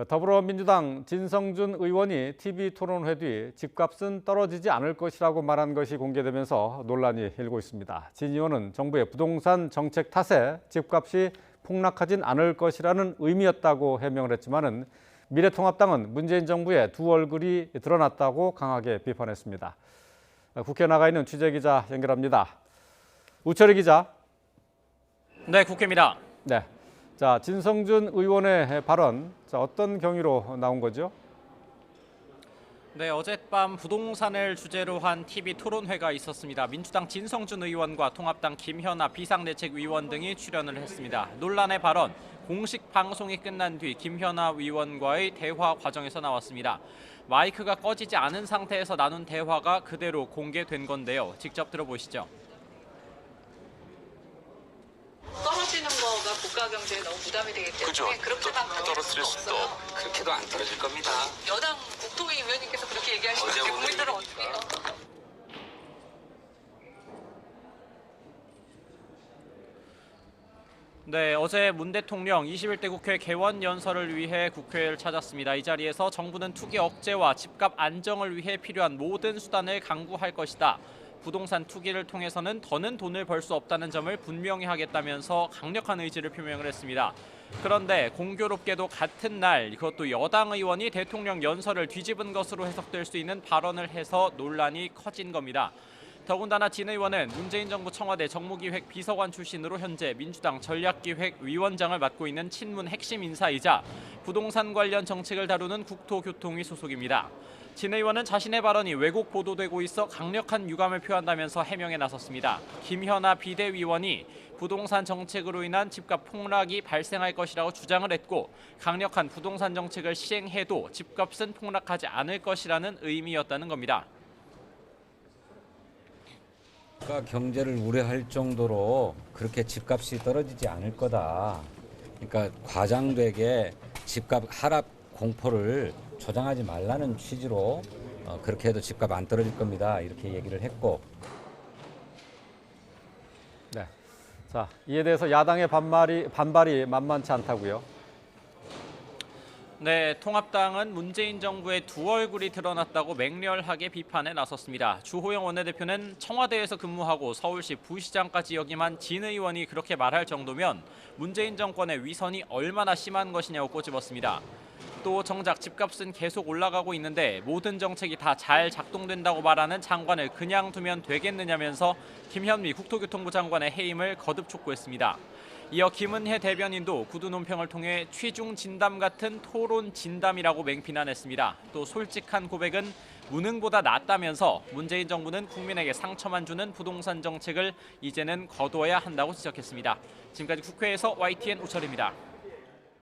더불어민주당 진성준 의원이 TV 토론회 뒤 집값은 떨어지지 않을 것이라고 말한 것이 공개되면서 논란이 일고 있습니다. 진 의원은 정부의 부동산 정책 탓에 집값이 폭락하진 않을 것이라는 의미였다고 해명을 했지만은 미래통합당은 문재인 정부의 두 얼굴이 드러났다고 강하게 비판했습니다. 국회에 나가 있는 취재기자 연결합니다. 우철희 기자. 네, 국회입니다. 네. 자, 진성준 의원의 발언, 어떤 경위로 나온 거죠? 네, 어젯밤 부동산을 주제로 한 TV 토론회가 있었습니다. 민주당 진성준 의원과 통합당 김현아 비상대책위원 등이 출연을 했습니다. 논란의 발언, 공식 방송이 끝난 뒤 김현아 의원과의 대화 과정에서 나왔습니다. 마이크가 꺼지지 않은 상태에서 나눈 대화가 그대로 공개된 건데요. 직접 들어보시죠. 떨어지는 거가 국가 경제에 너무 부담이 되기 때문에 그죠. 그렇게만 떨어뜨릴 수도 그렇게도 안 떨어질 겁니다. 여당 국토위 의원님께서 그렇게 얘기하시는데 국민들은 어떻게 해요? 네, 어제 문 대통령 21대 국회 개원 연설을 위해 국회를 찾았습니다. 이 자리에서 정부는 투기 억제와 집값 안정을 위해 필요한 모든 수단을 강구할 것이다. 부동산 투기를 통해서는 더는 돈을 벌 수 없다는 점을 분명히 하겠다면서 강력한 의지를 표명을 했습니다. 그런데 공교롭게도 같은 날 그것도 여당 의원이 대통령 연설을 뒤집은 것으로 해석될 수 있는 발언을 해서 논란이 커진 겁니다. 더군다나 진 의원은 문재인 정부 청와대 정무기획 비서관 출신으로 현재 민주당 전략기획위원장을 맡고 있는 친문 핵심 인사이자 부동산 관련 정책을 다루는 국토교통위 소속입니다. 진 의원은 자신의 발언이 왜곡 보도되고 있어 강력한 유감을 표한다면서 해명에 나섰습니다. 김현아 비대위원이 부동산 정책으로 인한 집값 폭락이 발생할 것이라고 주장을 했고 강력한 부동산 정책을 시행해도 집값은 폭락하지 않을 것이라는 의미였다는 겁니다. 경제를 우려할 정도로 그렇게 집값이 떨어지지 않을 거다. 그러니까 과장되게 집값 하락 공포를 조장하지 말라는 취지로 그렇게 해도 집값 안 떨어질 겁니다. 이렇게 얘기를 했고. 네. 자, 이에 대해서 야당의 반발이 만만치 않다고요? 네, 통합당은 문재인 정부의 두 얼굴이 드러났다고 맹렬하게 비판에 나섰습니다. 주호영 원내대표는 청와대에서 근무하고 서울시 부시장까지 역임한 진 의원이 그렇게 말할 정도면 문재인 정권의 위선이 얼마나 심한 것이냐고 꼬집었습니다. 또 정작 집값은 계속 올라가고 있는데 모든 정책이 다 잘 작동된다고 말하는 장관을 그냥 두면 되겠느냐면서 김현미 국토교통부 장관의 해임을 거듭 촉구했습니다. 이어 김은혜 대변인도 구두 논평을 통해 취중 진담 같은 토론 진담이라고 맹비난했습니다. 또 솔직한 고백은 무능보다 낫다면서 문재인 정부는 국민에게 상처만 주는 부동산 정책을 이제는 거둬야 한다고 지적했습니다. 지금까지 국회에서 YTN 우철입니다.